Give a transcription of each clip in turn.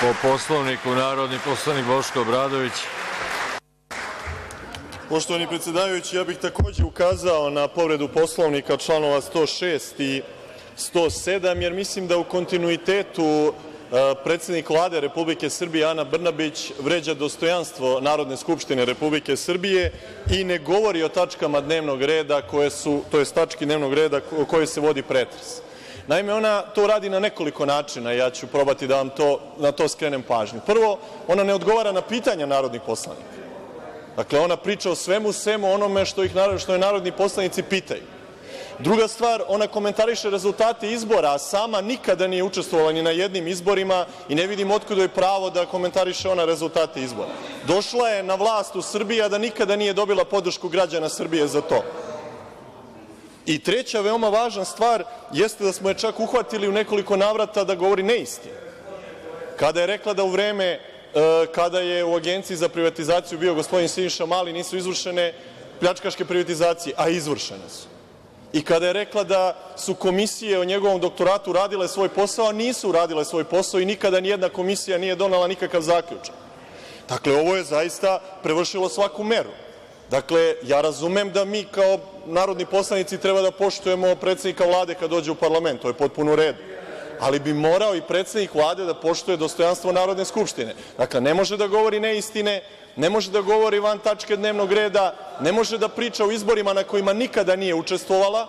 Po Poslovniku, narodni poslanik Boško Obradović. Poštovani predsedavajući, ja bih takođe ukazao na povredu Poslovnika članova 106. i 107, jer mislim da u kontinuitetu predsednik Vlade Republike Srbije Ana Brnabić vređa dostojanstvo Narodne skupštine Republike Srbije i ne govori o tačkama dnevnog reda tački dnevnog reda o kojoj se vodi pretres. Naime, ona to radi na nekoliko načina, ja ću probati da vam na to skrenem pažnju. Prvo, ona ne odgovara na pitanja narodnih poslanika. Dakle, ona priča o svemu onome što je narodni poslanici pitaju. Druga stvar, ona komentariše rezultate izbora, a sama nikada nije učestvovala ni na jednim izborima i ne vidim otkud joj pravo da komentariše ona rezultate izbora. Došla je na vlast u Srbiji, a da nikada nije dobila podršku građana Srbije za to. I treća veoma važna stvar jeste da smo je čak uhvatili u nekoliko navrata da govori neistinu. Kada je rekla da u vreme kada je u Agenciji za privatizaciju bio gospodin Siniša Mali nisu izvršene pljačkaške privatizacije, a izvršene su. I kada je rekla da su komisije o njegovom doktoratu radile svoj posao, a nisu radile svoj posao i nikada nijedna komisija nije donela nikakav zaključak. Dakle, ovo je zaista prevršilo svaku meru. Dakle, ja razumem da mi kao narodni poslanici treba da poštujemo predsednika Vlade kad dođe u parlament, to je potpuno u redu. Ali bi morao i predsednik Vlade da poštuje dostojanstvo Narodne skupštine. Dakle, ne može da govori neistine, ne može da govori van tačke dnevnog reda, ne može da priča o izborima na kojima nikada nije učestvovala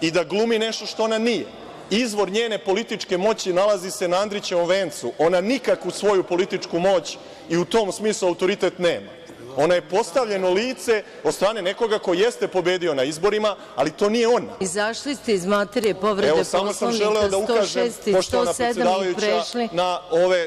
i da glumi nešto što ona nije. Izvor njene političke moći nalazi se na Andrićevom vencu. Ona nikakvu svoju političku moć i u tom smislu autoritet nema. Ona je postavljeno lice od strane nekoga ko jeste pobedio na izborima, ali to nije ona. Izašli ste iz materije povrede Poslovnika 106 i 107 i prešli na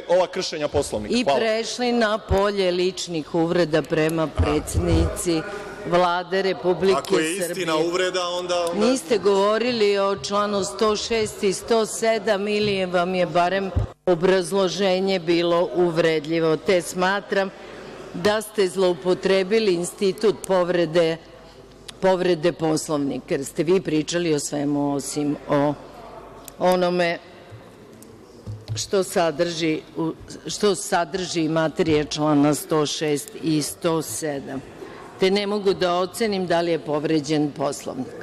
ova kršenja Poslovnika. I prešli na polje ličnih uvreda prema predsednici Vlade Republike Srbije. Ako je istina uvreda, onda... Niste govorili o članu 106 i 107 ili vam je barem obrazloženje bilo uvredljivo, te smatram da ste zloupotrebili institut povrede Poslovnika, jer ste vi pričali o svemu osim o onome što sadrži materija člana 106 i 107. Te ne mogu da ocenim da li je povređen Poslovnik.